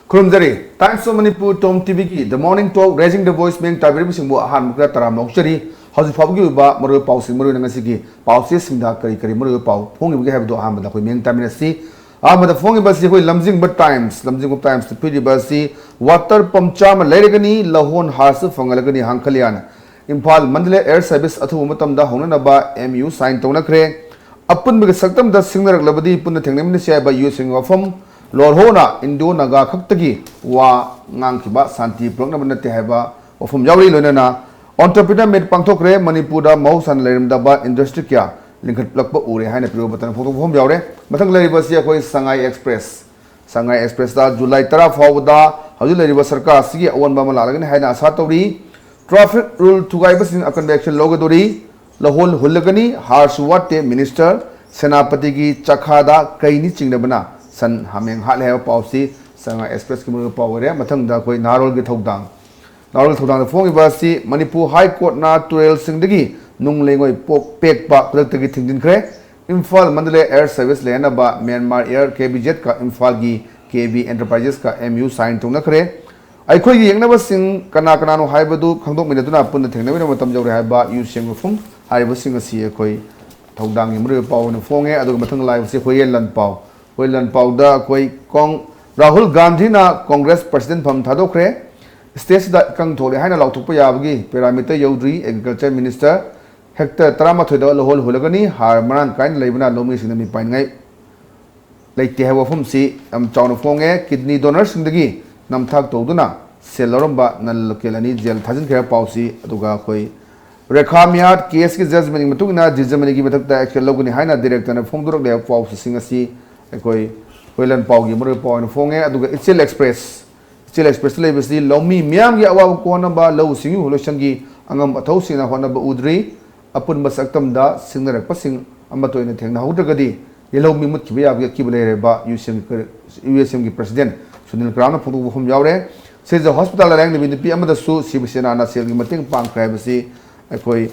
Kurumjari, Times of Manipur Tom TV ki The Morning Talk Raising the Voice Meng Tabiri Singbo Ahan Mukra Taram Nokchari Hausi Fabu ba Muru Pau Sing Muru Nangasiki Pau Singda Kari Kari Muru Pau Pongi we have to Ahmad the Meng Taminasi Ahmad the Fongi Basi Lamjing but Times Lamjing Times the Pidi Basi Water Pumcham Lerigani Lahon Harsu Fongalagani Hankalian Impal Mandale Air Service Atu Matam da Honanaba MU sign Tonakre Upon Big Saktam the Singer Labadi Pun the Tengamisia by using of Lord Hona Indo Naga Kaktagi Wa Nangkiba Santi Prognamana Tehaba or from Yawi Lunana Entrepreneur made Pantokre Manipuda Mouse and Lerim Daba Industry Kia Lincoln Plakba Uri Hana Purobatan Photo from Yaure Matang Lerivasia Sangai Express da July Tara Fawda Hazula River Sarka Sigi one Bamalagan Hana Satori Traffic Rule to Gibas in a convection Logadori Lahol Hulagani Harsuwate Minister Senapatigi Chakada Kaini Chingnabana San Haming Hatle Pausi, Sanga Express Kimuru Power, Matang da Koi Narol Gitogdang. Narol Togdang the Fongi Basi, Manipur High Court Na Tuel Singdigi, Nung Lingoi Pok Pek Bak Productive Tintin Cre, Infal Mandalay Air Service Lena Ba Myanmar Air KB Jet Ka Infalgi KB Enterprises Ka MU sign Tonakre. I could never sing Kanakanano Haibadu, Kangdok Minatuna Pun the Technical Matam Haiba, you sing from I was sing a sea koi Togdang Imuru Pow and Fonge, Adu Matang Live Sequoia Land Pow. Wailan Pauda Koi Kong Rahul Gandhi na Congress President Pam Thadokre State da Kang Thole Hana Lautupayabgi Parameter Yodri Agriculture Minister Hector Tramathoda Lohol Hulagani Harmaran Kind Labana Lomi Sinami Pangai Like Tehawafum Si Chaunafonge Kidney Donors in the Gi Namthak Toduna Seloramba Nalokelani Gel Tazin Care Pausi Aduga Koi Rekamiat Case Judgment Matuna Jizamani Givatak Action Logani Hana Director and Fondor de Pau Singasi Koi Wailan Paugi Muru Pau and Fonge Aduga Ichil Express Labasi Lomi Miam Yawa Konamba Low Singu Holosangi Angam Atosina Honaba Udri Upon Basaktam da Singer Passing Amato in the Tang Hudagadi Yellow Mimut Kibia Kibaleba USM President Sunil Crown from Yaure says the hospital rang with the Piamada Su Sibisana Selgi Mating Pang Privacy Koi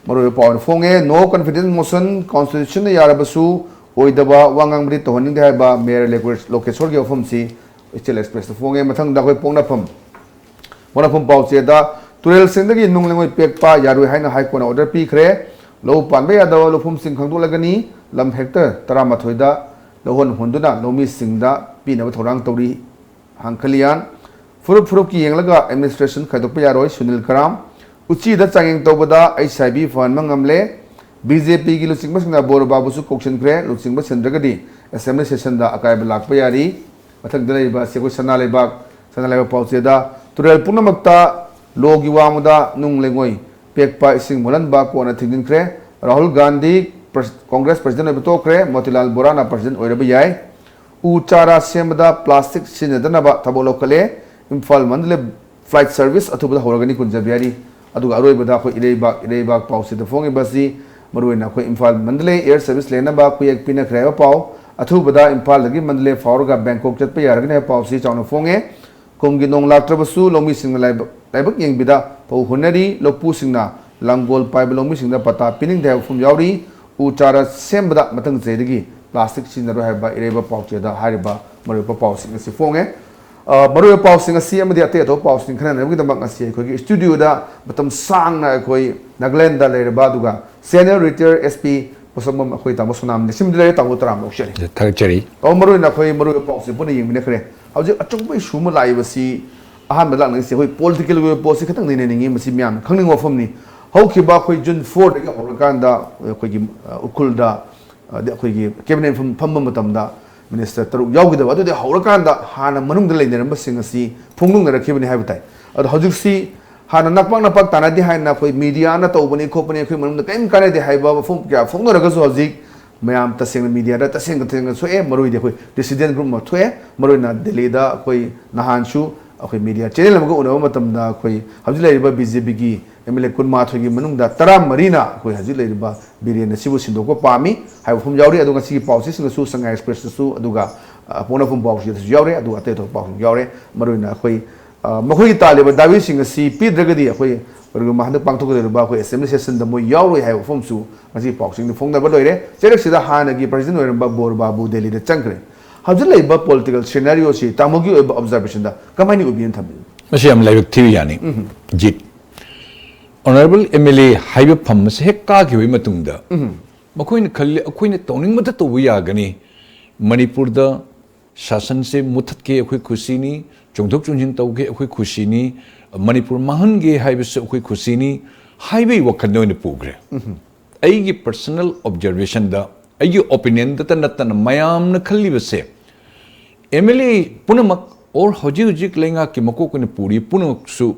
Muru Pau and Fonge no confidence motion constitution Yarabasu Oidaba Wangang Brito Honing Haba Mayor Locasorgi of Humsi, Ichil Express the Fonge Matang Daway Ponapum. One of them Paucheda, Turel Sindagi Nungling Pekpa, Yaru Hina Haikon order Picre, Low Panbea Dawalum Sing Kangulagani, Lam Hector, Taramatoida, Lohon Hunduna, Lomi Singda, Pina Torang Tori, Hankalian, Furuki Yanglaga Administration, Katopia Sunil Karam, Uchi the Changing Tobada, HIB for Mangamle. BJP की लुचिंग बस ना bore बाबूसु कोक्शन करे लुचिंग बस चंद्रगदी assembly session दा अकाय बलाक पयारी मथक दले बा Seiko सनाले पाउचे दा तुरेल पुनमक्ता लोग युवा मुदा नुंग लेंगोई पेकपा इसिंग मुलन बा को ना थिंगिन करे राहुल गांधी कांग्रेस प्रेसिडेंट बतो करे मोतीलाल बोराना प्रेसिडेंट ओइरबे याय उचारा सेमदा प्लास्टिक सिनेदना बा थबोलो कले इम्फाल मंदले फ्लाइट सर्विस अथुबदा होरगनी कुंजबियारी अदुगा अरोइबदा को इरेबा पाउचे द फोंगे बसी Maruina ko Impal Mandalay Air Service Lena ba ko yak pina kreva pau athu bada Impal lagi Mandalay Faurga Bangkok chat pa yaragna pau si chawna fonge konggi nong latrabasu lomi sing laibak yang bida pau honari lopu singna langgol pai lomi singna pata pining da fum yauri uchara sembada matang zedigi plastic sinaro haba ireba pau cheda hariba maru pau sing si fonge Maru Pau Sing a CM the Ateto Pau Sing Kran with the Mangasi, studio da, but sang Koi Nagaland Lere Baduga, Senior Retired SP, Posam Hoita Mosonam, the similar Tawutram, Ocean. The Tarcheri. Oh, Maru in a Koi Maru Pau Sing, putting in Minecre. How do you Shuma Live see Ahamadan and say political post in him, Simian, coming off from me. How Kibako Jun Ford, Organda, Ukulda, the cabinet from Pambamatamda. Minister Taru Yogida, what do the Hurricanda, Hana Manung the Lady number sing a sea, Pungung the Kibin habitat. At how do you see Hana Napana Patana behind Napo, Mediana, Tobani, Company equipment, the same kind of the Haiba, Funga, Mayam Tassing media, that sing the thing, so Maru, the dissident group of Twe, Marina, the leader, Koi Nahanshu, okay, media channel, go over Matam, Koi, how do you labor busy biggie, Emile Kunmatu, Manung, that Taram Marina, who has you labor, Bidian, the Civil Sindoko Pami, have from Yauri, I don't see pauses in the Susan Express to Aduga, upon a from box, Yauri, I do a tato box, Yauri, Marina, Koi, Mahui Tali, but Davising a sea, P. Dragadi, Koi, Mahanda Panto, the Baku, Assembly Session, the Moy Yauri have from Su, as he boxing the phone, the Badoire, Jerry Sida Hanagi, President Babur Babu, Delhi, the Chankre. how's the political scenario si tamogi observation da kamani opinion thambi masi am laibak thi yani jit honorable MLA haiba pham se hek ka gi hoi matung da makoin khalli akoin tawning mata to bu ya gani manipur da शासन से मुथत के अखोई खुशी नी चोंथोक चोंजिन तौगे अखोई खुशी नी मणिपुर महान गे हाइबसे अखोई खुशी नी हाइबे वखन नोइन पुग्रे अईगी पर्सनल ऑब्जर्वेशन दा अईगी ओपिनियन दा नतन मयाम न खल्ली बसे एमएलए पुनमक और हजी हजी लेंगा कि मको कने पूरी पुनमक सु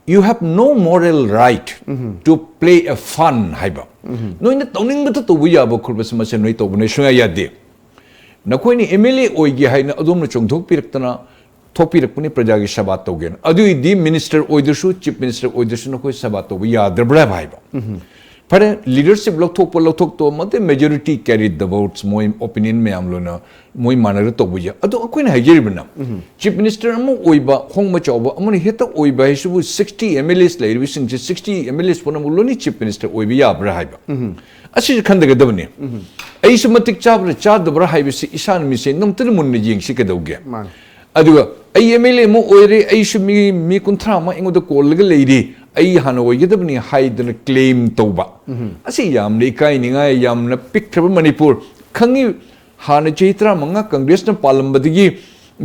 you have no moral right to play a fun हाइबा नोइन तौनिंग बत तो बुया बखुलबस मसे नोइ तो बने सुया यादे नकोइनी MLA ओइगे हाइना अदोमन चोंथोक पिरक्तना थोपिरक्पनि प्रजागी सभा तौगेन अदुइदि मिनिस्टर ओइदसु चीफ मिनिस्टर ओइदसु नकोइ सभा तौब याद्रब्रा भाइबा फरे लीडरशिप लौथोक तो मते मेजॉरिटी कैरीड द वोट्स मोइ ओपिनियन में आमलोना मोइ मानर तौबुया अदो अकोइना हाइजेरिबना चीफ मिनिस्टर अमु ओइबा होंगमा चौबा अमनि हेता ओइबा हिसुबु 60 MLAs लेरिबि सिंगजे 60 MLAs पोनमुलोनी चीफ मिनिस्टर ओइबि याब्रा हाइबा असी खंदगदबने ऐसु मतिक चाब्रा चादब्रा हाइबसि इसान मिसे नमतन मुन्न येंगसि कदौगे अदुगा ऐ MLA मो ओइरे ऐसु मी कुंथ्रा मा इंगोद कोलग लेरि ऐ हानो ओइगदबनि हाइदन क्लेम तौबा असी यामने इकाइनिंगाय यामना पिक्थ्रब मणिपुर खंगी हाना चैत्रा मंगा कांग्रेस न पालंबदगी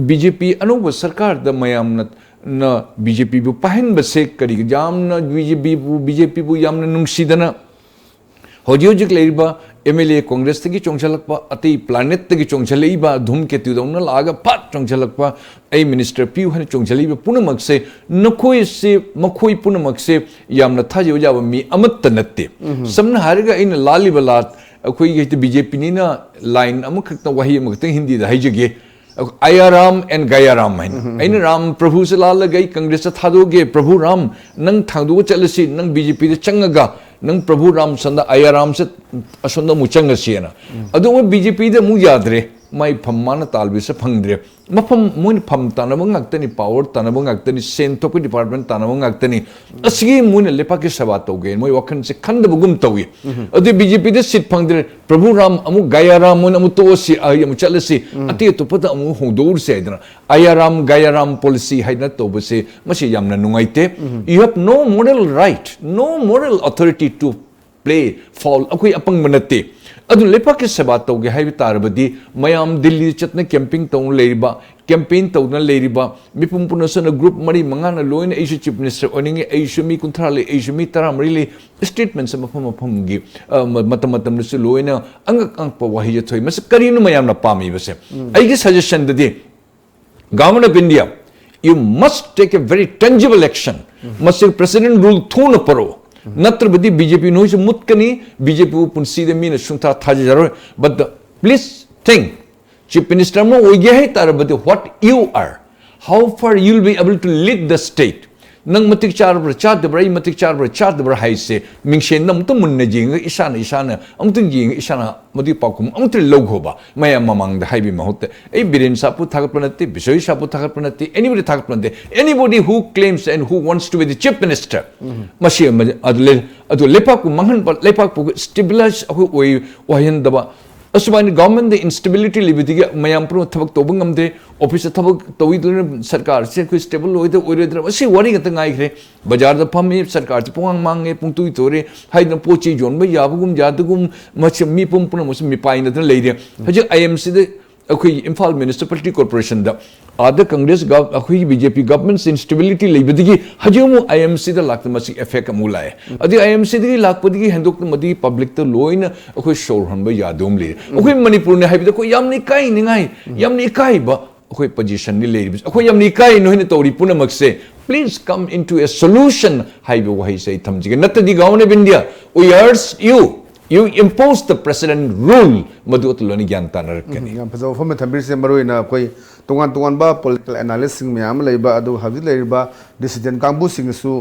बीजेपी अनोब सरकार द मयामना न बीजेपी बु पाहन बसे करी यामना बीजेपी बु यामना नुंगसिदना होजी होजी लेरिबा MLA कांग्रेस तगी चोंगछलकपा अति प्लानेट तगी चोंगछलेइबा धूमकेतु दौना लागा फट चोंगछलकपा ऐ मिनिस्टर पियु हने चोंगछलेइबा पुनमक से नखोइ से मखोइ पुनमक से यामना थाजे जाबा मी अमत्त नत्ते समना हारगा इन लालिबा लात अखोइ गे बीजेपी निना लाइन अमखत वही अमखत हिंदी दा हाइजगे आयाराम एंड गयाराम है राम प्रभु से लाल गई कांग्रेस थादोगे प्रभु राम नंग थादो चलसी नंग बीजेपी दे चंगगा नंग प्रभु राम संदा आयाराम से असंदा मुचंगसीना अदो बीजेपी दे मु यादरे माई फम्मान तालबी से फंगद्रे मफम मुन फम तानब ngakतनी पावर तानब ngakतनी सेन थोप डिपार्टमेंट तानब ngakतनी असगी मुन लेपा के सभा तौगे मोय वखन से खंदबगुम तौगे अदे बीजेपी दे सीट फंगद्रे प्रभु राम अमु गयाराम मुन अमु तोसी अमु चलसी अति तोपदा अमु होदौर से आइदना आयाराम गयाराम पॉलिसी हाइना तौबसे मसी यामना नुंगाइते you have no moral right no moral authority to play foul अखोई अपंग मनते अदु लेपा के सभा तौगे हाइबि तारबदी मयाम दिल्ली चतने कैंपिंग तौन लेरिबा कैंपेन तौना लेरिबा मिपुम पुनसन ग्रुप मरी मंगाना लोइन एशु चीफ मिनिस्टर ओनिंगे एशु मी कुंथरा ले एशु मी तरा मरी ले स्टेटमेंट से मफम मफमगी मतम से लोइना अंग अंग वही थोइ मस करिनु मयाम न पामी बसे आइगे सजेशन दे government of India you must take a very tangible action मस प्रेसिडेंट रूल थोन परो नत्रबदी बीजेपी नोइस मुत्कनी बीजेपी पुंसी दे मीन सुंथा थाजरो but please think chief minister मो ओइगे है तारबदी what you are how far you will be able to lead the state नंग मतिक चारब्र चादब्र ई मतिक चारब्र चादब्र हाइसे मिंगशे नमत मुन्न जिंग इशाना अमत जिंग इशाना मदि पाकुम अमत लौघोबा मया ममांग द हाइबी महत ए बिरेन सापु थागपनते बिसोई सापु थागपनते एनीबडी थागपनते anybody who claims and who wants to be the chief minister मसी अदु लेपाकु मंगन लेपाकु स्टेबलाइज अखु ओइ ओहयनदबा असुमाइन गवर्नमेंट द इंस्टेबिलिटी लिबिदी मयाम प्रो थबक तोबंग हमदे ऑफिस थबक तोइदुन सरकार से कोई स्टेबल होइदे ओइरेद्र असी वरी गत गाइखरे बाजार द फम सरकार से पोंग मांगे पुंतुइ तोरे हाइदन पोची जोन बय याबगुम जादगुम मच मी पुम पुन मस मी पाइन द लेइदे हजे आईएमसी दे अखोई इम्फाल म्युनिसिपलिटी कॉर्पोरेशन द आद कांग्रेस अखोई बीजेपी गवर्नमेंट इंस्टेबिलिटी लेबदगी हजेमु आईएमसी द लाक्त मसी इफेक्ट अमुलाय अदि आईएमसी दगी लाकपदगी हेंदोक मदी पब्लिक त लोइन अखोई शोर हनबा यादोम ले अखोई मणिपुर ने हाइबद को यामनि काई निंगाई यामनि काई बा अखोई पोजीशन नि लेरिबस अखोई यामनि काई नोहिन तौरी पुनमक से please come into a solution हाइबो वही से थमजिगे नतदि government of India we urge you impose the president rule madu atloni gyan tanar kani yam phajo phom thambir se maroina koi tongan ba political analyst sing myam leiba adu havi leiba decision kangbu sing su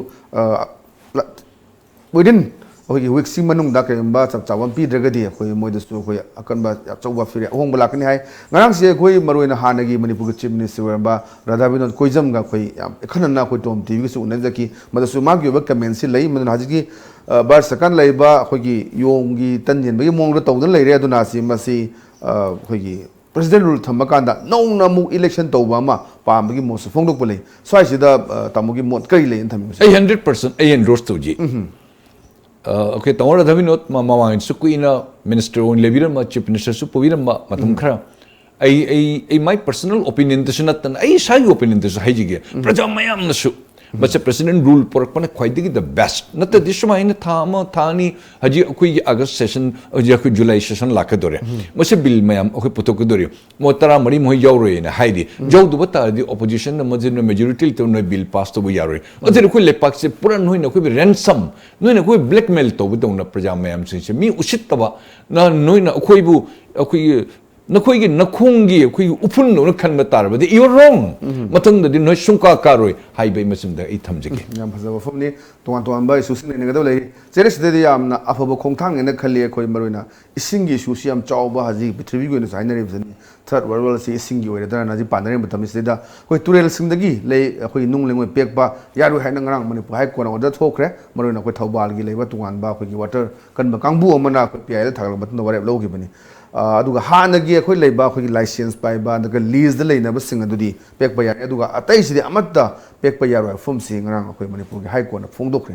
within okay week sing manung da kai ba chap chawam pi dragadi koi moida su koi akan ba chawba fire hong bala kani hai ngarang se koi maroina hanagi manipur chief minister ba radhabinod koijam ga koi ekhanna koi tom tv su unajaki madasu mag yoba comment si lei man hajigi bar sakan leiba khogi yongi tanjen bagi mong ro tawdan leire aduna si masi khogi president rule thamba kanda nongna mu election tawba ma pamgi mo su phongdok pole swai sida tamugi mot kai le thami 100% ai endorse to ji okay tawara dhabi not mawang su kuina minister on leviran ma chief minister su poviran ma matum khara ai my personal opinion this not ai sai opinion this haijige praja mayam na su but the president rule por pane khwaidigi the best not the dishma in thama thani haji akui august session haji akui july session lakadore mose bill mayam akui potokadore motara mari moi yawre na haidi jawdu bata the opposition na majority majority to no bill pass to yare other akui lepak se pura noi na akui ransom noi na akui blackmail to bu na praja mayam se mi usit taba na noi na akui bu akui nakhoi nakhongi khoi upun no khan ba tar ba de you wrong matang da no sungka karoi hai bai masim da I thamjige yam phazaba phomni ton ba isu sin ne ga lai chere side de yam na afabo khongthang ne khali khoi maroina isingi su siam chawba haji pithri go ne sainare bani third world war si isingi oi da na ji panare batam side da khoi turel singdagi lei khoi nung lengoi pekba yaru hai na ngarang mani hai ko na order thokre maroina khoi thawbal gi leiba tungan ba khoi gi water kan ba kangbu amana khoi pial thagla batna ware lo gi bani aduga hanagi khoi leiba khoi license pai ba daga lease da leina ba sing adudi pek ba ya aduga atai sidi amatta pek pa yaro fum sing rang khoi manipur gi high court na phong dokre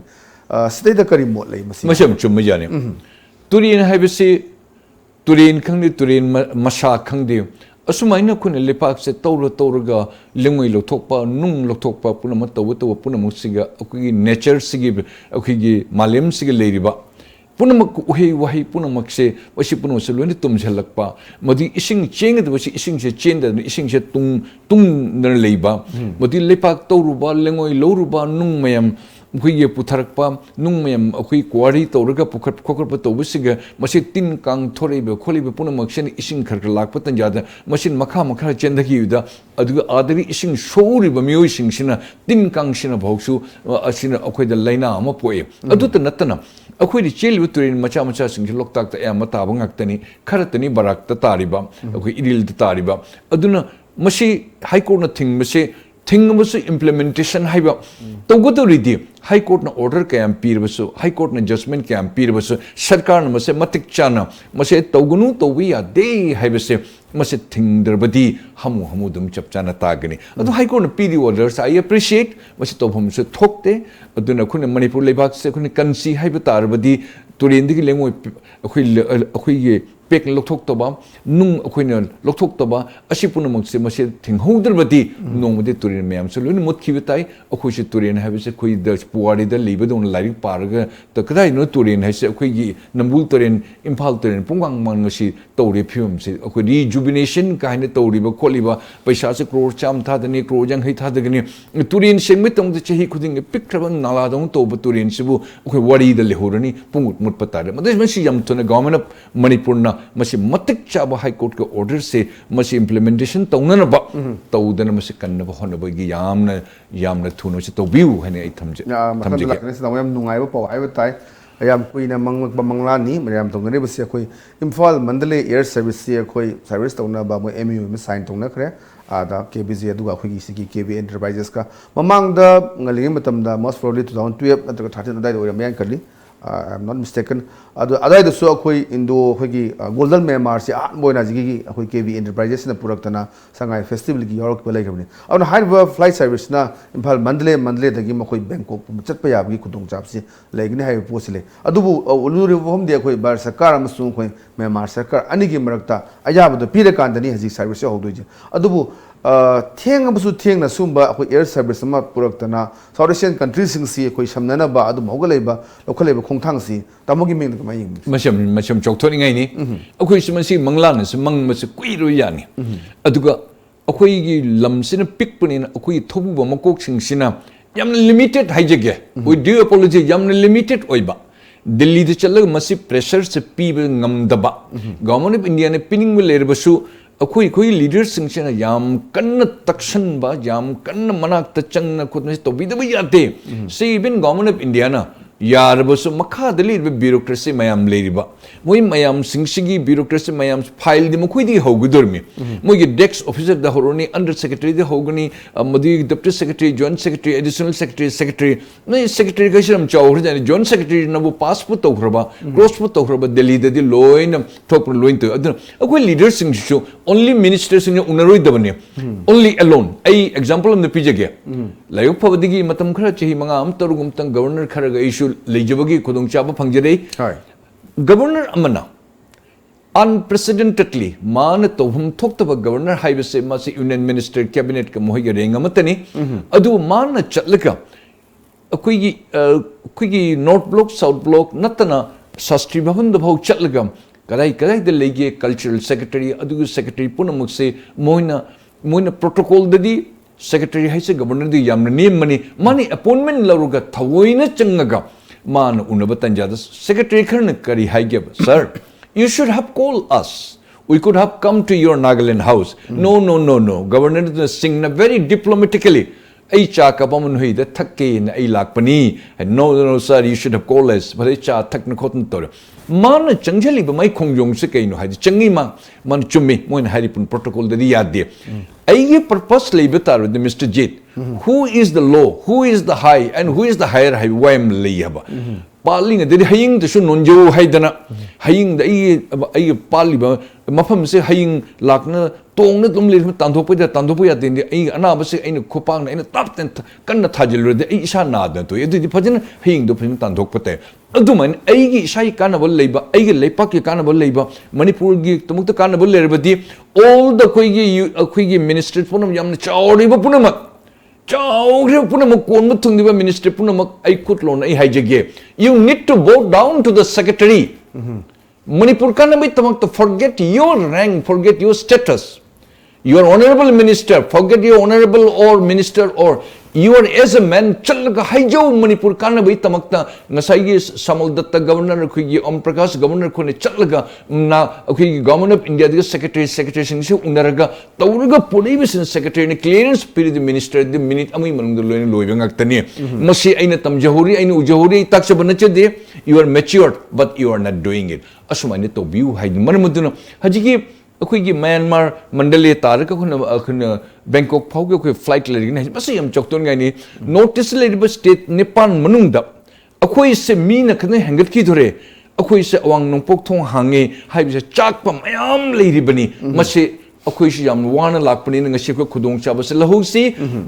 state da kari mot lei masi masam chum ma jane turin haibisi turin khangni turin masha khangdi asumaina kun lepak se tawra lengoi lo thokpa nung lo thokpa punama taw punama siga akui nature sigi akui malem sigi leiriba punamak uhei wahi punamak se wasi punamak se loini tum jhalakpa madi ising cheng da wasi ising se chen da ising se tung na leiba madi lepak tawruba lengoi loruba nung mayam khoi putharakpa nung mayam khoi kwari tawraga pukhat khokar pa tawbisiga masi tin kang thorebe kholibe punamak se ising khar lakpa tan jada masin makha chendagi da aduga adari ising shoriba miyoi sing sina tin kang sina bhoksu asina akhoi da laina ama poe adu ta natana akhoi ri chelu turin macha sing loktak ta ya mata bangak kharatani barak ta tariba akhoi idil ta tariba aduna masi high court na thing masi thingmasu implementation haiba togoto ridi high court na order kayam pirbasu high court na judgment kayam pirbasu sarkar na mase matik chana mase togunu towi ya de haibase mase thingdarbadi hamu dum chapchana tagani adu high court na pidi orders I appreciate mase tobham se thokte aduna khune manipur lebak se khune kansi haiba tarbadi turindigi lengoi akhoi pek lokthok toba nung akhoina lokthok toba asipuna mangse mase thinghoudrbadi nongmade turin mayam soluni motkibi tai akhoi se turin habise khoi da puari da liba don lari parga to kadai no turin haise akhoi gi nambul turin imphal turin pungwang mangasi tawri phim se akhoi rejuvenation kaine tawri ba kholiba paisa se crore cham tha dani crore jang hai tha dagani turin sengme tong de chehi khuding piktraban nala dong to turin sibu akhoi wari da lehorani pungut mut patare madai masi yam tuna government of manipur na masi matik chaba high court ke order se masi implementation taunana ba taudana masi kanna ba hona ba gi yamna thuno se to view hane ai thamje thamje la kane sa yam nungai ba paw ai ba tai ayam kuina mangla ni mariam tongane ba se khoi imphal mandale air service se khoi service tauna ba mo mu me sign tongna khre ada KBZ aduga khoi gi KB enterprises ka mamang da ngali matam da most probably 2012 nataga 13 dai do yam kali I am not mistaken. Adai the so koi Indo hogi golden Myanmar se boy na jigi koi KB enterprises na puraktana sangai festival gi yorok pelai kabni. Aun high flight service na imphal mandle dagi ma koi Bangkok chat pa yab gi kudong chap se laigni hai posile. Adubu uluri hom de koi bar sarkar amasung koi Myanmar sarkar ani gi marakta ayab do pire kandani haji service hodoi. Adubu thieng amusu thieng na sumba koi air service ma puraktana South Asian countries sing si koi samnana ba adu mogaleba lokhaleba khongthang si tamogi ming ka mai masam chokthoni ngai ni akoi simasi manglan se mangma se kuiru yani aduga akoi gi lam sina pikpani akoi thobu ba makok sing sina yamna limited haijege we do apology yamna limited oiba Delhi de chalag masi pressure se pi ngamdaba government of India ne pinning will lerbasu akoi leaders sing chena yam kanna takshan ba yam kanna manak ta changna khutna to bidaba yate say even government of India na यारबसु मखादा लेरिबा bureaucracy मयाम लेरिबा मोय मयाम सिंगसिगी bureaucracy मयाम file दि मखोइदि होगुदरमि मोय डेस्क ऑफिसर द होरोनी अंडर सेक्रेटरी द होगनी मदि deputy secretary joint secretary additional secretary secretary नै सेक्रेटरी गसरम चावर जानि जॉइंट सेक्रेटरी नबु पासपोर्ट तौखरबा क्रॉसपोर्ट तौखरबा दिल्ली दि लोइन थोपर लोइन तो अदन अखोय लीडर सिंगसु ओनली मिनिस्टर सिंग उनरोय दबने ओनली अलोन आई एग्जांपल अम पिजगे लायक फबदिगी मतम खरा चही मंगा अम तरुगुम तंग गवर्नर खरगा इशू लेजबगी खुदोंग चाबा फंगजरे गवर्नर अमना अनप्रेसिडेंटेडली मान तोहम थोक्तब गवर्नर हाइबसे मासी यूनियन मिनिस्टर कैबिनेट का मोहिगे रेंग अमतनी अदु मान चलका अखोगी नॉर्थ ब्लॉक साउथ ब्लॉक नतना शास्त्री भवन दभौ चलगा कदाई कदाई द लेगे कल्चरल सेक्रेटरी अदुगु सेक्रेटरी पुनमुक से मोइना प्रोटोकॉल ददी सेक्रेटरी हाइसे गवर्नर दी यामना नेम मनी मानी अपॉइंटमेंट लरुगा थवोइना चंगगा मान उनब तंजाद सेक्रेटरी खरन करी हाइगे sir you should have called us we could have come to your Nagaland house no governor singna very diplomatically ai cha ka pamun hui da thakke na ai lakpani no sir you should have called us but ai cha thakna khotn tor man changjali ba mai khongjong se kai no hai changi ma man chummi moin hari pun protocol da di yad de ai ye purpose le betar the Mr. Jit who is the law who is the high and who is the higher high wam le yaba Paling दे हयिंग दसु नोंजो हाइदना हयिंग the आई पालिबा मफम से हयिंग लाकना तोंगना तुम ले तांदोप या दिन आई अनाब से आई खुपांग आई तप कन्न थाजिल दे आई इसा नाद तो यदि फजन हयिंग दो फजन तांदोप पते अदुमन आईगी इसाई कानबल लेबा आईगे लेपाक के कानबल लेबा मणिपुर गी तमुक्त कानबल लेरबदी ऑल द खोइगी मिनिस्टर पुनम यामन चावरिबा पुनमक चावरे पुनमक कोन थुंदिबा मिनिस्टर पुनमक आई खुटलोन आई हाइजगे you need to bow down to the secretary Manipur kanamai tamak to forget your rank forget your status you are honorable minister forget your honorable or minister or you are as a man chalga haijau Manipur kanamai tamakta ngasai gi Samal Datta governor khoi Om Prakash governor khone chalga na khoi government of India the secretary sing se unaraga tawraga pudai sin secretary ne clearance period the minister the minute amai manung loin loiba ngaktani masi aina tamjahuri aina ujahuri takcha banachade you are matured but you are not doing it asumani to view hai manamuduna hajigi अखोई Myanmar Mandalay तार Bangkok फाउगे अखोई flight लेरिगने बस यम चोक्तोन गाइनी notice लेरिब स्टेट नेपाल मनुंग द अखोई से मीन खने हेंगत की धोरे अखोई से अवांग नोंपोक थों हांगे हाइबसे चाकपा मयाम लेरिबनी मसे अखोई से याम वाना लाकपनी ngasi ko khudong chaba se lahosi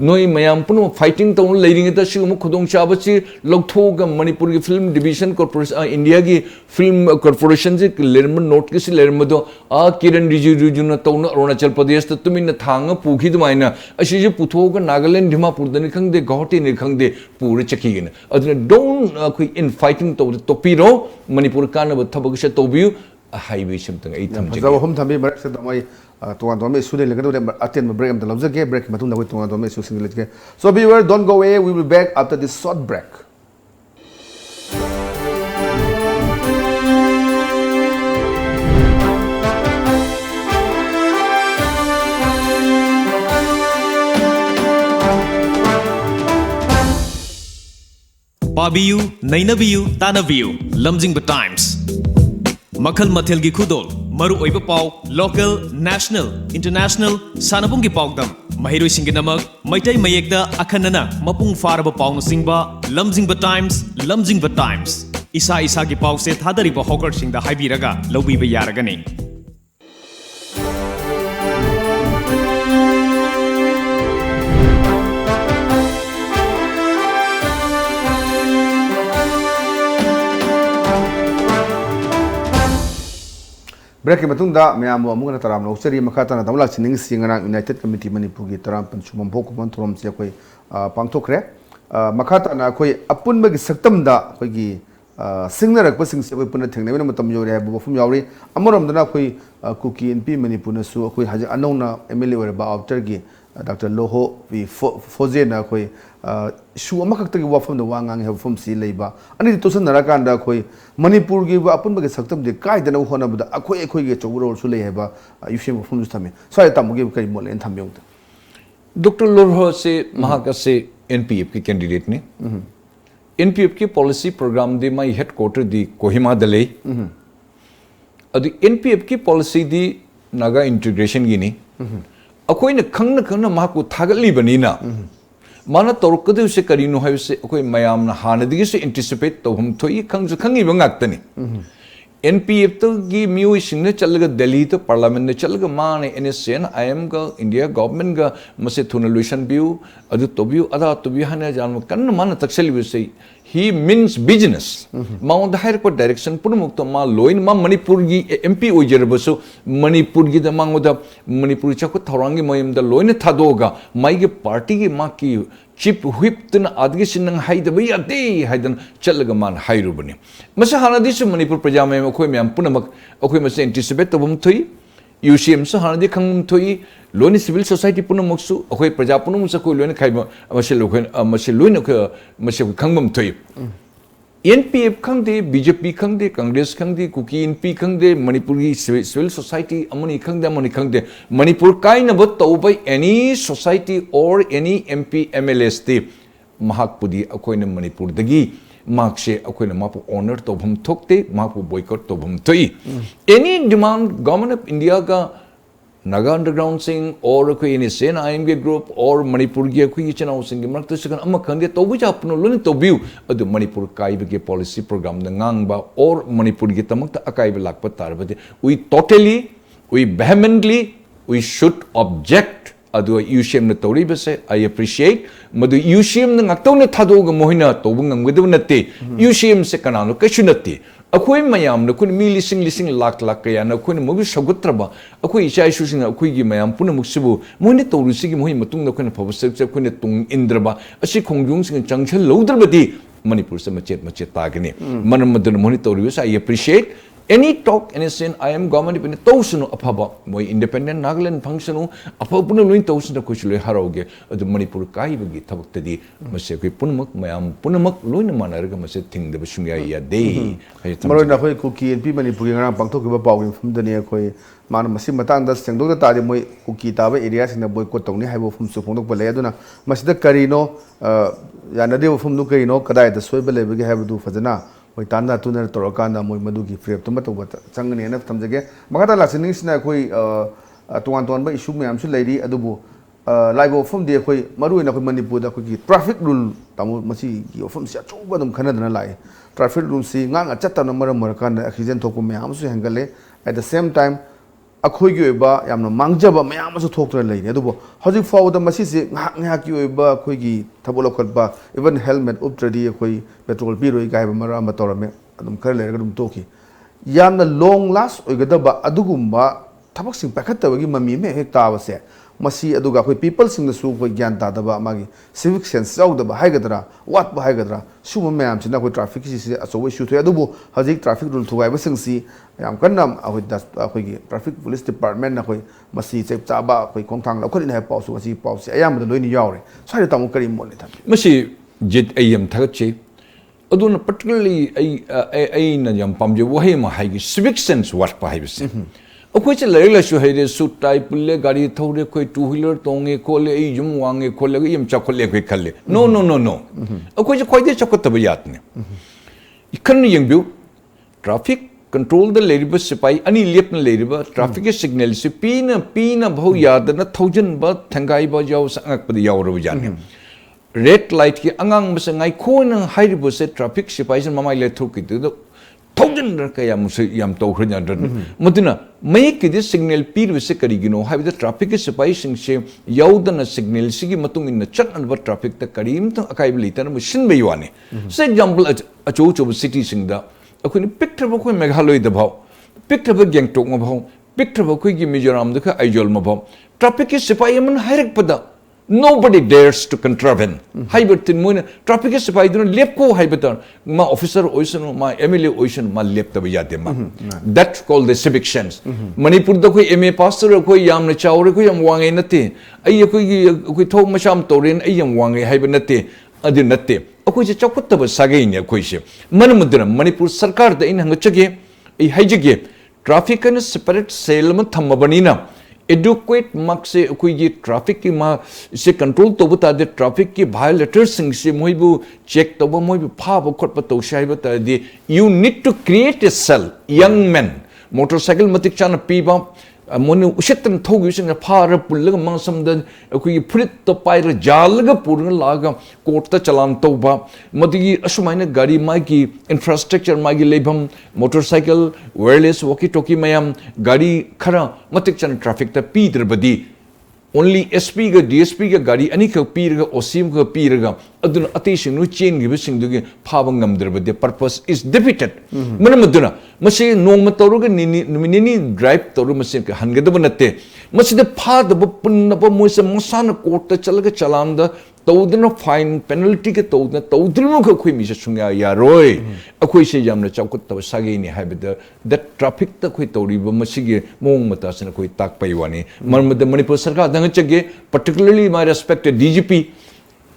noi mayam puno fighting tong leading it si mo khudong chaba si logthoga manipur gi film division corporation india gi film corporation ji lerman note ki si lerma do a kiran riju na tong arunachal pradesh ta tumin thang pukhi dumaina asi je puthoga nagaland dimapur dani khangde gauhati ni khangde pure chaki gina aduna don't koi in fighting to topiro manipur kana thabak se tobiu highway something ai tham je hom thambi barak se damai tuan tuan me sude legado attend break am the love break matung da tuan tuan me su single ke so viewer don't go away we will be back after this short break Pabiyu, Nainabiyu, Tanabiyu, Lamjingba Times. Makhal Mathil gi Khudol, Maru Oiba Pau, Local, National, International, Sanabung gi Paugdam, Mahiroi Singinamak, Maitai Mayekda, Akanana, Mapung Faraba Pau Singba, Lamjingba Times, Lamjingba Times. Isa gi Pau se Thadariba Hawker Sing the Haibiraga, Lobiba Yaragani. break ki matung da myam amu na taram no seri makata na tamla sining singana united committee manipur gi taram panchumam bok man throm se koi pangthokre makata na koi apun ba gi saktam da koi gi singnarak pa sing se koi puna thengne na matam yore bu fum yawri amoram da na koi kuki np manipur na su koi haja anona mla ore ba after gi Dr. Loho vi foze na koi shu amakak tagi wafam da wangang have from si leiba ani to san narakan da koi manipur gi apun ba gi saktam de kai da na hona bu da akoi ge chogro su lei heba yushem fum du thame so ay tam gi kai mol en tham yong Dr. Loho se mahaka se NPF के candidate ने NPF की policy programme दे माई headquarter दी कोहिमा दले अदु NPF की policy दी Naga integration की नहीं अकोई ने खंग माँ को थागली बनी ना माना तौरकदे उसे करीनो है उसे कोई मयाम ना हानदिगे से एंटिसिपेट तो हम तो ये खंगी बंगातनी NPF तो की म्यू सिंह ने चल गया दिल्ली तो पार्लियामेंट ने चल गया माँ ने NSCN IM का इंडिया गवर्नमेंट का मसे थुनलुशन बियू अदु तो बियू अदा तो बियू हने जान कन्न माना तक्सली बियू he means business माँ दाहिर को डायरेक्शन पुन मुक्त माँ लोइन माँ मणिपुर की MP उजर बसो मणिपुर की द माँ उदा मणिपुर चाको थौरांगी मयम द लोइन था दोगा माँ के पार्टी की माँ की चिप हुइप तन आदि सिंह हाई द भैया दे हाई दन चल ग मान हाई रुबनी मसे हाना से मणिपुर प्रजा में अखोई में पुन मक अखोई मसे एंटिसिपेट तो हम थोई UCM से हाना खंग थोई लोन सिविल सोसाइटी पुन मक्सु अखोई प्रजा पुन मुस कोई लोन खाइब मसे लोखन मसे लोइन मसे खंगम थोई NPF खंगदे BJP खंगदे कांग्रेस खंगदे कुकी NP खंगदे मणिपुर की सिविल सोसाइटी अमनी खंगदे मणिपुर काइन बत तौबै any society or any MP MLS ते महाकपुदी अखोइन मणिपुर दगी मार्क्से अखोइन मापु ऑनर तोभम थोकते मापु बॉयकॉट तोभम थोई any demand government of India का नागा अंडरग्राउंड सिंह और कोई NSCN IM के ग्रुप और मणिपुर की कोई चनाव सिंह के मरते सकन अम्मा खंदे तो भी अपनो लोन तो बिउ अदु मणिपुर काइब के पॉलिसी प्रोग्राम द ngang और मणिपुर की तमक अकाइब लाख तारबदे we totally we vehemently we should object अदु UCM ने तौरी बसे I appreciate मदु UCM ने ngakto ने थादोग मोहिना तो ngमगदब नते UCM से कनानो कछु नते अखोई मयाम न कुन मी लिसिंग लाख कया न कुन मगु सगुत्रबा अखोई इचा इशुसिंग अखोई की मयाम पुन मुक्सिबु मोनि तौरुसि की मोहि मतुंग न कुन फबसे कुन तुंग इंद्रबा असि खोंजुंग सिंग चंगछल लौद्रबदी मणिपुर से मचेत तागने मन मदन मोनि तौरिबस I appreciate any talk NSCN IM government in तौसनु अफबा मोइ इंडिपेंडेंट नागालैंड फंक्शनु अफबुन लोइन तौसन कुछ हारोगे अदु मणिपुर काइबगी थबक्तदी मसे कोई पुनमक मयाम पुनमक लोइन मानरग मसे थिंगदब सुंया या दे मरोय ना कोई कुकी NP मणिपुर की ngana पांगथोकिबा पाउ फुमदने कोई मान मसी मतंग द सेंगदो तादे मोइ कुकी ताबे एरिया सिंग बॉयकॉट तौनी हाइबो फुमसु फोंदोक बले अदुना मसिदा करिनो यानदे फुमदु करिनो कदाय द सोइबे लेबगे हाइबदु फजना मोई ताना तुना तौरकान मोई मधुकी फ्रेप तुम तब चंगने थमजगे मखा लासीना अखोई तोान तोब इशू मैम लेरी लाइव वफम दे अखोई मरुन अखोई मनपुर अखोई ट्रैफिक रूल तामो मसी वफम से अचौब अदुम खनदना लाए ट्रैफिक रूल से ngang चतना मरम मरकान एक्सीडेंट थोको मैम से हेंगले एट द सेम टाइम अखोई की ओइबा यामना मांगजब मैम थोक्तुना लेने अदुबो हजिक फाउद मसी से की ओइबा अखोई की थबो लखटबा इवन हेलमेट उपट्रदी अखोई पेट्रोल पीरोई गायब मरम तौरमे अदुम खर लेरग अदुम तोखी यामना लॉन्ग लास्ट ओइगदबा अदुगुम्बा थबक सिंग पैखतबगी ममी में हेक ताबसे मसी अदुगा अखोई पीपल सिंग दसु अखोई ज्ञान तादबा मागी सिविक सेंस जाउदबा हाइगदरा वाटबा हाइगदरा सुम मैम सिना अखोई ट्रैफिक से अचौब इशू थोय अदुबो हजिक ट्रैफिक रूल थुगाइबा सिंगसी याम कन्ना अखोई ट्रैफिक पुलिस डिपार्टमेंट अखोई मसी चेप चाबा अखोई खोंथांग लखोलिन है पाउसु मसी पाउसे अयामदा लोइन यावरे साइड तामु करी मोले था मसी जित अयम थगचे अदुना पर्टिकुलरली आई न यम पामजे वहे मा हाइगी सिविक सेंस वाटपा हाइबसे अखोई से लरे लसु हैरे सूट टाई पुल्ले गाड़ी थौरे कोई टू व्हीलर तोंगे खोले ई जुम वांगे खोले यम चखोले कोई खले नो नो नो नो अखोई से खोइदे चखतब यातने इखन यंगबु ट्रैफिक कंट्रोल द लेरिबा सिपाई अनि लेपन लेरिबा ट्रैफिक के सिग्नल से पीना भौ यादना थौजन ब थंगाई ब जाव संगक पद यावरब जाने रेड लाइट के अंगांग बस ngai खोन हाइरिबो से ट्रैफिक सिपाई से ममाई ले थोक किदो थौजन कया मुसे याम तौखरन यादन मदुना मै के सिग्नल पीर से करिगिनो हाइबद ट्रैफिक के सिपाई सिंग से याउदन सिग्नल सिगी मतुंग इन चटनब ट्रैफिक त करीम त अकाइब लेतन मशिन बयवाने से एग्जांपल अचो चो सिटी सिंग दा अखोनी पिक्थब अखोई मेघालय दभाव पिक्थब गेंगटोक मभाव पिक्थब अखोई की मिजोरम दख आइजोल मभाव ट्रैफिक के सिपाही मन हाइरक पदा nobody dares to contravene haibertin moina traffic sipai dun lepko haibetar ma officer oisano ma MLA oisan ma leptaba yate ma that's called the civic sense manipur da koi MA pastor koi yamna chawre koi yam wangai nate ai koi thok macham toren ai yam wangai haibe nate adu nate akoi je chakuttaba sagai ne koi se manamudra manipur sarkar da in hangachage ai haijege traffic and separate cell ma thammabanina adequate mark se koi gi traffic ki ma se control to buta de traffic ki violators sing se moi bu check to ba moi bu pha ba khot pa to shai ba ta di you need to create a cell young men motorcycle matik chana pi ba monu ushetan thogi sing na phara pulga mang sam da koi prit to pai ra jal ga purna laga court ta chalan to ba madigi ashumaina gari ma ki infrastructure ma gi lebam motorcycle wireless walkie talkie mayam gari khara matik chan traffic ta pi badi only SP ga DSP ga gari ani ka pi ga osim ga pi ga aduna ati sing nu chain gi sing du gi phaba ngam badi purpose is defeated manam aduna masi nong ma toru ga ni drive toru masi ka hangada banate masi de phada bu punna ba mo se masana court ta chalaga chalam da tawdna fine penalty ke tawdna tawdrino ka khoi mi se sunga ya roi akhoi se jamna chawkut ta sagi ni habida that traffic ta khoi tawri ba masi ge mong mata sna khoi tak pai wani marmada manipur sarkar dang chage particularly my respected DGP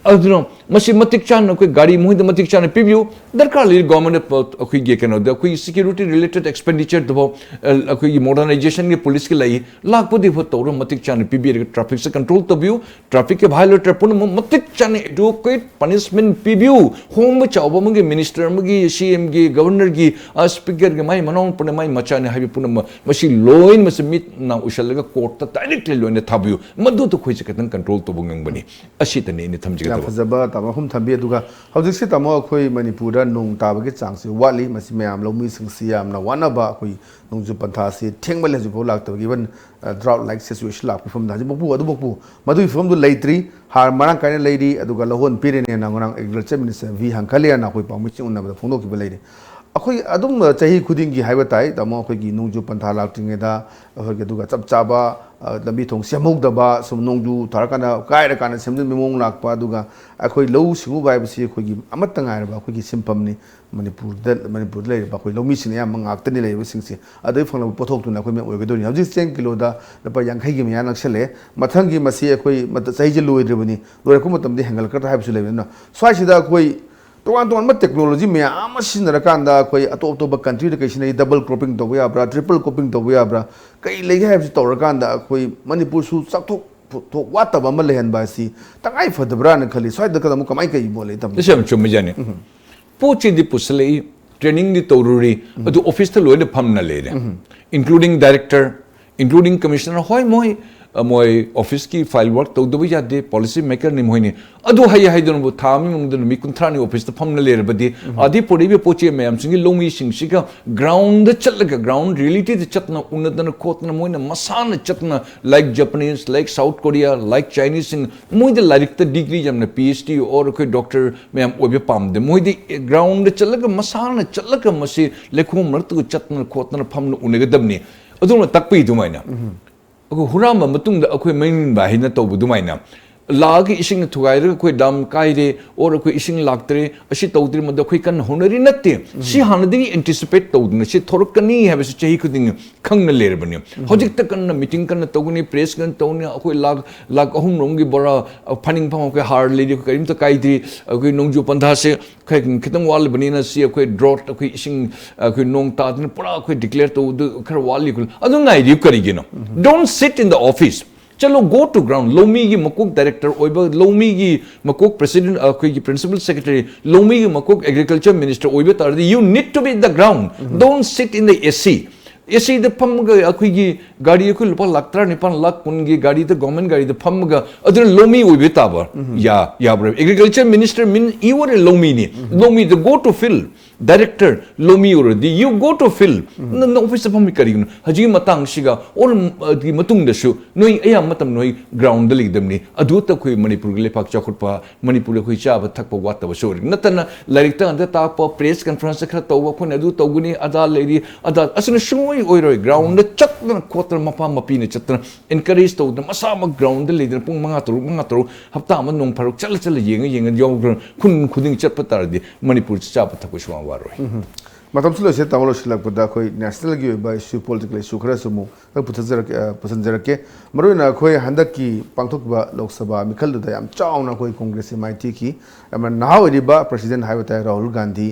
adno masi matik chan ko gari muhid matik chan pibyu darkar li government ko ge kano da ko security related expenditure do ko modernization ke police ke lai lakh pudi ho to matik chan pibyu traffic se control to view traffic ke violator pun matik chan adequate punishment pibyu home chawba mge minister mge CM ge governor ge speaker ge mai manon pun mai machane habi pun masi loin masi mit na ushal ga court ta directly loin thabyu madu to khoi se kan control to bungang bani ashita ne ni thamji फजब तम हम थम्बी हजिसे तमो अखोई मणिपुर नों ताबगे चांगसे वाली मसी ma'am लौमी सिंगसी यामना वानाबा अखोई नोंजु पंथा से थेंगबल हजु लाक्तब even drought like situation लाक फम दाजि बकु अदु बकु मदु फम दु लेत्री हार मरang काने लेदी अदुगा लहोन पिरेने नांगरांग एग्रीकल्चर मिनिस्टर वी हंखलिया ना कोई पामि चिउनबदा फोंदो की लेदी अखोई अदुम चाही खुदिंग की हाइबा ताई तमो अखोई की नोंजु पंथा लाक्तिंगेदा अखोई के दुगा चप चाबा लंबी थोंग सेमौदबा सम नोंजु थारकाना कायरा काना सेमदन मिमोंग लाकपा दुगा अखोई लौ सिंगु बाइबसी अखोई की अमत ngairaba अखोई की सिंपमनी मणिपुर लेबा अखोई लौमी सिने या मंगाक्तनी लेबा सिंगसे अदै फंगला पोथोक तुना अखोई मे ओइगदोनी हजि 10 किलो दा लपा 50 की मिया नक्सले मथंगी मसी अखोई मत सहीजे लोइद्रबनी लोइरकु मतमदि हेंगल करता हाइबसु लेबना स्वाइसिदा अखोई तोन टेक्नोलॉजी मैम सिजनरकान अखोई अतोप अतोप कंट्री कई डबल क्रॉपिंग तब याब्रा ट्रिपल क्रॉपिंग तब याब्रा कई लेगे है तौरकान अखोई मणिपुर चाथोक वातब लेहनबा तंगाई फदब्रा खली स्वाद कमाई कई बोले चुम्जाने पोची पुसले ट्रेनिंग तौरी ऑफिस लोन फमना लेरे इंक्लूडिंग डायरेक्टर इंक्लूडिंग कमिश्नर होय मोय मोय ऑफिस की फाइल वर्क तौदब यादे पॉलिसी मेकर नि मोयने अदु हाय हाइदन बु थामी मुंगदन मी कुंथ्रानी ऑफिस त फमना लेरबदी आदि पोडीबे पोचे मैम सिंगी लोमी सिंगसिगा ग्राउंड चलगा ग्राउंड रियलिटी द चतना उन्नदन खोतना मोयने मसान चतना like Japanese like South Korea like Chinese सिंग मोयदे लाइक त डिग्री जमने पीएचडी और कोई डॉक्टर मैम ओबे पामदे मोयदे ग्राउंड चलगा मसान चलगा मसी लेखो मरत चतना खोतना फमना उनगदबनी अदुन तकपी दुमाइना हुराम अखोई मैन बाहिना तौबदुमाइना लाग इसिंग थुगाइर अखोई दाम कायरे और अखोई इसिंग लाक्तरे असी तौद्रि मद अखोई कन होनरी नत्ते सि हानदि एंटिसिपेट तौदन सि थोरकनी हैबस चही खुदिंग खंगन लेरबनी होजिक त कन मीटिंग कन तौगनी प्रेस कन तौनी अखोई लाग अहुम रोंगी बोरा फनिंग फम अखोई हार लेदि करिम त काइद्रि अखोई नोंजु पंधा से खितंग वाल बनीना सि अखोई ड्रॉट अखोई इसिंग अखोई नोंग तादन पुरा अखोई डिक्लेयर तौद खर वाली कुल अदु नाइदि करिगिनो don't sit in the office चलो गो टू ग्राउंड लोमी की मकुक डायरेक्टर ओइबा लोमी की मकुक प्रेसिडेंट अखोई की प्रिंसिपल सेक्रेटरी लोमी की मकुक एग्रीकल्चर मिनिस्टर ओइबा तारदि you need to be in the ground don't sit in the AC AC द फमगा अखोई की गाड़ी अखोई लुपा लाख 9 लाख कुन की गाड़ी द गवर्नमेंट गाड़ी द फमगा अदर लोमी ओइबे ताबा या ब्रो एग्रीकल्चर मिनिस्टर मिन यू आर लोमी नि लोमी द गो टू फील्ड डायरेक्टर लोमी ओरदि यू गो टू फील्ड न ऑफिस फम करिगन हजि मतंग सिगा और की मतुंग दसु नोई अया मतम नोई ग्राउंड लिगदमनी अदु त खोई मणिपुर लेपाक चखुटपा मणिपुर खोई चाब थकप वातब सोरि नतना लाइक त अंत ताप प्रेस कॉन्फ्रेंस खरा तव खोन अदु तगुनी अदा लेरी अदा असन सुई ओइरोय ग्राउंड चतन खोतर मपा मपीने चतन एनकरेज तव मसा म ग्राउंड लेदन पुंग मंगा तरु हप्ता म नोंग फरक चल येंग योग खुन खुदिंग चटप तारदि मणिपुर चाब थकु सुवा वारोय मतम सुलो से तमलो सिलकपदा खोई नेशनल की बा इशू पॉलिटिकल इशू खरा सुमु पुसंजरके मरुना खोई हंदक की पांथोकबा लोकसभा मिखल द याम चावना खोई कांग्रेस एमआईटी की अमन नावरिबा प्रेसिडेंट हाइबता राहुल गांधी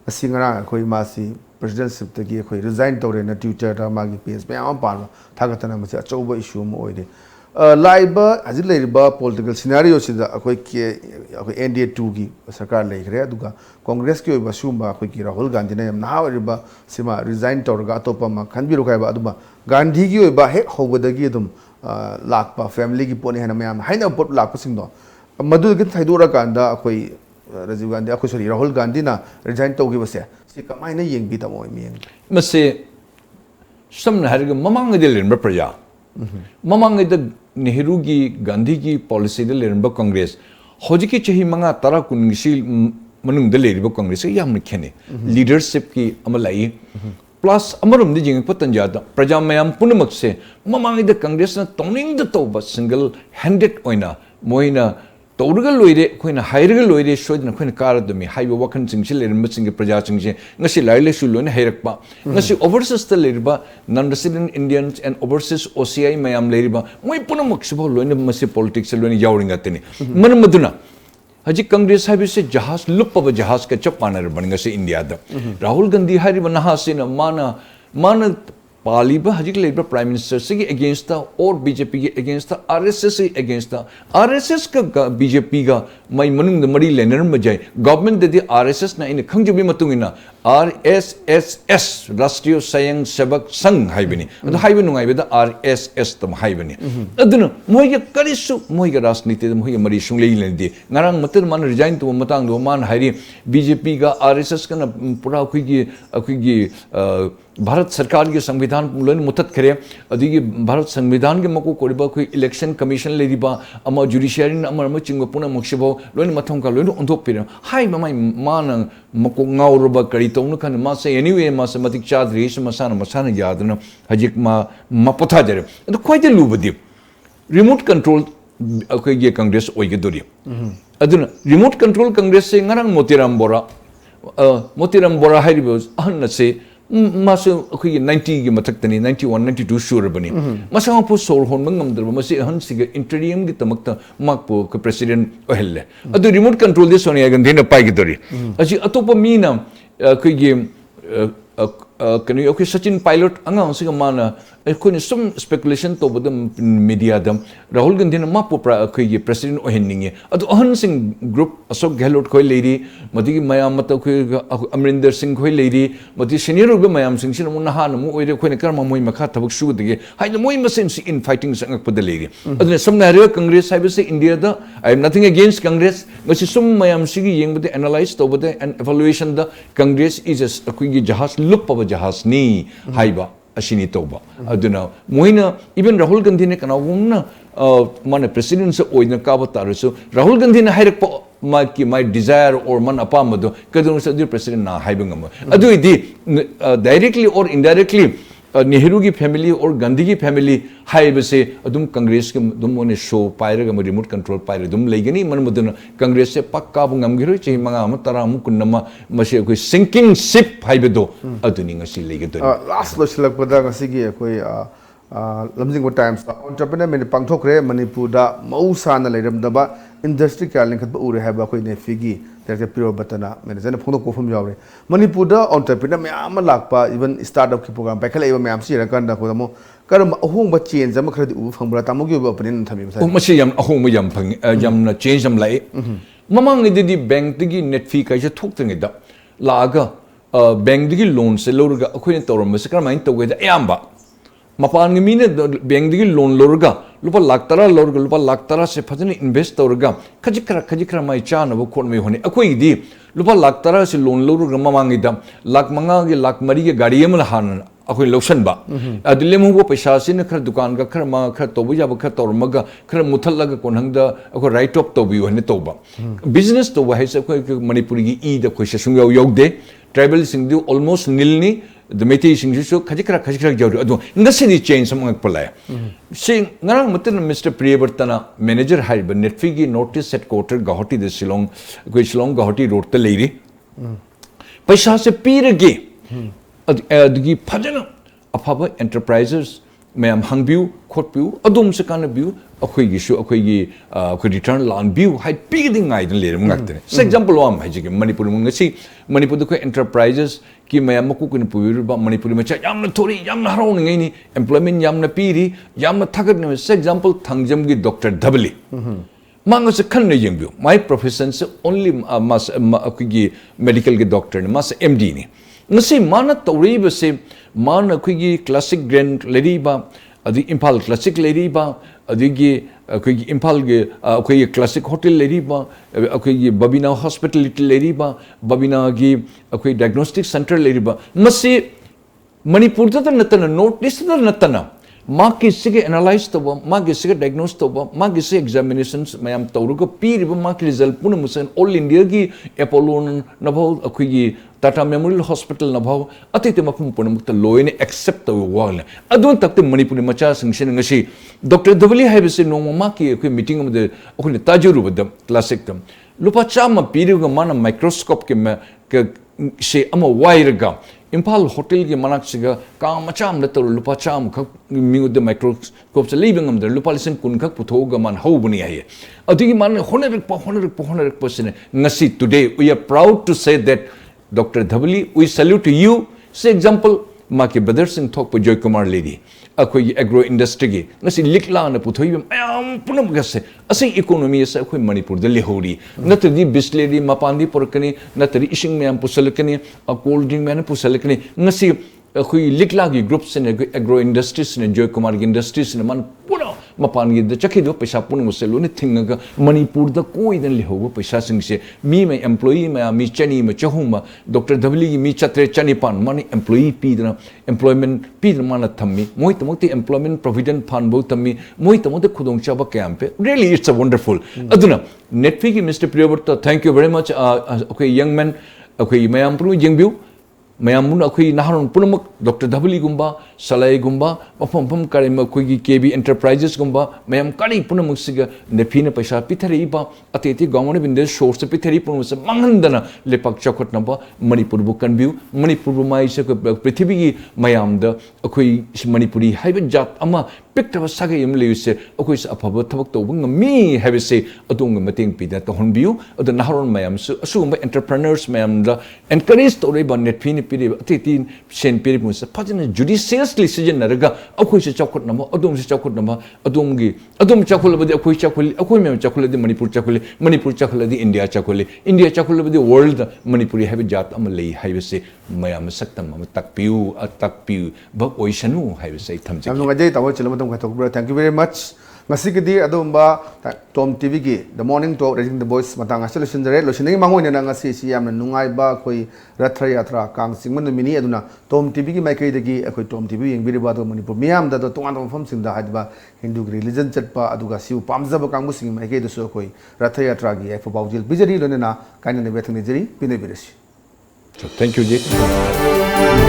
असिंगरा खोई मासी presidency tagi khoi resign tawre na Twitter da magi page me am pa thagatana mase achauba issue mo oide laiba ajil leiba political scenario sida akhoi ke akhoi NDA 2 gi sarkar leigre aduga congress ki oiba sumba akhoi ki Rahul Gandhi na yam na riba sima resign tawrga atopa ma khanbiru kai ba aduma Gandhi gi oiba he hobadagi adum lakpa family gi poni hana mayam haina pot lakpa singdo madu gi thaidura kanda akhoi Rajiv Gandhi akhoi sorry Rahul Gandhi na resign tawgi base si kamai na yeng bi tamo mi mase samna harga mamang de len praja mamang de Nehru gi Gandhi gi policy de len Congress hoji ki chahi manga tara kun sil manung de len Congress yam ne khene leadership ki amalai plus amarum de jing patanja da praja mayam punamak se mamang de Congress na toning de toba single handed oina moina tawrugal loire khoina hairugal loire shoidna khoina karadami haiba wakan singse lerim singe praja singse ngasi laile sulone hairakpa ngasi overseas ta leriba non resident Indians and overseas OCI mayam leriba moi punamak sibo loine masi politics loine yawringa tini manamaduna haji Congress habise jahas luppa jahas ka chapana banngase India da Rahul Gandhi hariba nahasina mana Paliba Haji Labour Prime Minister Sigi against the or BJP against the RSS against the RSS ka BJP ga mai manung the mari lener majai government de RSS na in khangjubi matungina RSS Rashtriya Sayang Sevak Sangh haibini adu haibu nungai be the RSS tam haibini aduna moiga karisu moiga rasniti moiga mari sunglei lendi ngarang matir man resign to matang do man hairi BJP ga RSS kana pura khigi Bharat सरकार के संविधान loan मुतत करे अदिगी भारत संविधान के मको कोरिबा कोई election commission लेरिबा अमा judiciary अमा अमा चिंग पुना मक्षबो लोन मथम का लोन उंधो पिर हाई ममाई मान मको गाउरबा करी तौन खन मा से एनीवे मा से मतिक चादरी से मसाना यादन हजिक मा मपथा जरे तो क्वाइट लुबदी रिमोट कंट्रोल अको ये कांग्रेस ओइगे दोरी अदुना रिमोट कंट्रोल कांग्रेस से ngarang मोतीराम बोरा हाइरिबो अहन से मासु अखोई 90 की मथक्तनी 91 92 शुर बनी मसा पो सोल होन मंगमदर मसे हन सिग इंटरियम की तमक्ता माकपो क प्रेसिडेंट ओहल्ले अदु रिमोट कंट्रोल दे सोनिया गांधी न पाइगे दोरी अजि अतोप मीना अखोई कनी ओके सचिन पायलट अंगा सिग माना अखोई सम स्पेकुलेशन तो बदम मीडिया दम राहुल गांधी न मापो अखोई प्रेसिडेंट ओहनिंगे अदु अहन सिंह ग्रुप अशोक गहलोत खोय लेरी मदिगी मयाम मत खोय अमरिंदर सिंह खोय लेरी मदि सीनियर ओगे मयाम सिंह सिन मुना हान मु ओइरे खोय कर्म मोय मखा थबक सुगदगे हाय मोय मसेन सी इन फाइटिंग संग पद लेरी अदु समना रे कांग्रेस हाइबे से इंडिया द I am nothing against Congress गसि सुम मयाम सिगी येंगबदे एनालाइज तोबदे एंड इवैल्यूएशन द कांग्रेस इज अ अखोई जहाज लुप्पब जहाज नी हाइबा अशिनी तोबा अदुना मोइना इवन राहुल गांधी ने कनावुमना माने प्रेसिडेंट से ओइना काबा तारसु राहुल गांधी ने हाइरक माई डिजायर और मन अपामदो कदनु से प्रेसिडेंट ना हाइबंगम अदुइदी डायरेक्टली और इनडायरेक्टली नेहरू की फैमिली और गांधी की फैमिली हाइब से अदुम कांग्रेस के दुम मोने शो पायरग म रिमोट कंट्रोल पायरे दुम लेगनी मन मदन कांग्रेस से पक्का बुंगमगिरो चहि मंगा म तरा म कुन्नमा मसे कोई सिंकिंग शिप हाइबदो अदुनि ngasi लेगदो लास्ट लोसलक पदा ngasi gi कोई lamjingba times entrepreneur men pangthokre manipur da mausa na leiram daba industry ka lengkhat ba ure haba koi ne figi director piro batana men jana phone ko phum jawre manipur da entrepreneur me am lakpa even startup ki program pa khala me am si ra kan da ko mo karam ahong ba change am khadi u phang bra tamu gi ba opinion thami ba masi yam ahong ma yam phang yam na change am lai mamang ni di bank gi net fee ka je thok teng da laga bank gi loan se lorga akhoi tawram se kar main tawge da yamba मपान के मीने bank दिगी loan लोरगा लुपा lakh तरा से फजने invest तौरगा खजिकरा माई चान वो खोट में होने अकोई दी लुपा लाख तरा से loan लोरगा ममांगी दम लाख मंगा के लाख मरी के गाड़ी में हान अकोई लोशन बा अदिले मुगो पैसा से न खर दुकान का खर मा खर तोबु जाब खर तौरमगा खर मुथल लगा कोनहंगदा अको राइट ऑफ तोबु होने तोबा बिजनेस तो वह से कोई मणिपुरी की ई द कोई सुंग योग दे ट्राइबल सिंग दु almost नीलनी the meeting sing so khajikra jawri adu ngasi change samang palaya sing ngarang matin Mr. Priyavartana manager haiba netfigi notice headquarter Guwahati de Shillong Guwahati road te leiri paisa se pirage adgi phajana afaba enterprises मैम हंगबियू खोटबियू अदुम से कानबियू अखोई शु अखोई return लानबियू हाई पीदिंग आइदन लेरम ngakte से एग्जांपल वाम है जिके मणिपुर मंगसी मणिपुर को एंटरप्राइजेस की मैम को कुन पुबा मणिपुर में यामना थोरी यामना हराउन ngैनी एम्प्लॉयमेंट यामना पीरी यामना थगन से एग्जांपल थंगजम की डॉक्टर धबली मांगो से खन नहीं यंबियो माय प्रोफेशन से ओनली मास अखोई मेडिकल के डॉक्टर ने मास एमडी ने ngasi mana tawriba se mana khigi classic grand leriba adi impal classic leriba adigi khigi impal ge khigi classic hotel leriba khigi babina hospitality leriba babina gi khigi diagnostic center leriba masi manipur ta natana notice ta natana माकी सिगे analyse तब माकी सिगे diagnose तब माकी सिगे examinations मैम तौरुको पीरिब माकी रिजल्ट पुन मुसन ऑल इंडिया की एपोलो नभाव अखुगी टाटा मेमोरियल हॉस्पिटल नभाव अतिते मफम पुन मुक्त लोयने एक्सेप्ट तव वाल अदुन तकते मणिपुर मचा संगशन ngasi डॉक्टर दबली हाइबसे नोंग माकी अखु मीटिंग में अखुने ताजुरुबद क्लासिक तम लुपा चामा पीरिब माना माइक्रोस्कोप के से अम वायरगा इम्फाल होटल की मनाक सिगा का मचाम नतर लुपा चाम खक मिउद माइक्रोस्कोप से लेबिंग अमदर लुपा लिसन कुन खक पुथोगा मान हौबनी है अदिगी मान होनरक पसने ngasi today we are proud to say that Dr. Dhabali we salute to you say example माके ब्रदर सिंह थोक पर जॉय कुमार लेडी अखोई एग्रो इंडस्ट्री की ngasi लिखला न पुथोई मैम पुनम गसे असि इकोनॉमी से अखोई मणिपुर दे लेहोरी नतदी बिस्लेरी मपांदी परकनी नतरी इशिंग मैम पुसलकनी कोल्ड ड्रिंक मैन पुसलकनी ngasi अखोई लिखला की ग्रुप से एग्रो इंडस्ट्रीज ने जॉय कुमार की इंडस्ट्रीज ने मन पुनो मपान की चखी दो पैसा पुन मुसे लोने थिंग मणिपुर द कोई दन लेहो पैसा सिंह से मी में एम्प्लॉई में मी चनी में चहुमा डॉक्टर धबली की मी चत्रे चनी पान माने एम्प्लॉई पीदना एम्प्लॉयमेंट पीदना माना थम्मी मोई तमोते एम्प्लॉयमेंट प्रोविडेंट फंड बहु थम्मी मोई तमोते खुदोंग चाबा कैंप पे रियली इट्स अ वंडरफुल अदुना नेटफी की mister Priyavrat thank you very much okay young man okay मैम पुनु जिंगबिउ मैम अखोई नहारों पुनमक डॉक्टर धबली गुम्बा सलाई गुम्बा मफम करी अखोई केबी एंटरप्राइजेस गुम्बा मैम करी पुनमक सिगा नेफीन पैसा पिथरीबा अतेति गवर्नमेंट बिंदे सोर्स पिथरी पुनमस मंगंदना लेपक चखटनबा मणिपुर बु कनबिउ मणिपुर बु माइ से पृथ्वी की मैम द अखोई मणिपुरी हाइब जात अमा पिक्टब सागे यम लेयुसे अखोई अफब थबक तौब ngami हाइबसे अदुंग मतेंग पिदा तहनबिउ अद नहारों मैम सु असुगुम एंटरप्रेन्योर्स मैम द एनकरेज तौरेबा नेटफीन पीरी अतिथि सेन पीरी मुसे फजन जुडिशियसली सिजनरगा अखोई से चौखटनमा अदुम से चौखटनमा अदुमगी अदुम चौखलबदि अखोई चौखली अखोई में चौखलदि मणिपुर चौखली मणिपुर चौखलदि इंडिया चौखली इंडिया चौखलबदि वर्ल्ड मणिपुरी हाइब जात अम लई हाइबसे मयाम सक्तम अम तकपिउ ब ओइसनु हाइबसे थमजे हम नगजै तव चलम तम खतोब्रा thank you very much ngasi gidi adumba tom tv gi the morning talk raising the voice matang solution jare losinai mangoi na ngasi si yamna nungai ba khoi rathra yatra kang singman mini aduna tom tv gi maikai dagi khoi tom tv yengbiri ba do manipur miyam da tongan tom fam sing da hadba hindu religion chatpa aduga siu pamjaba kang bu sing maikai do so khoi rathra yatra gi ai for baujil bijari lonena kaina ne bethang ni jari pinai birasi thank you ji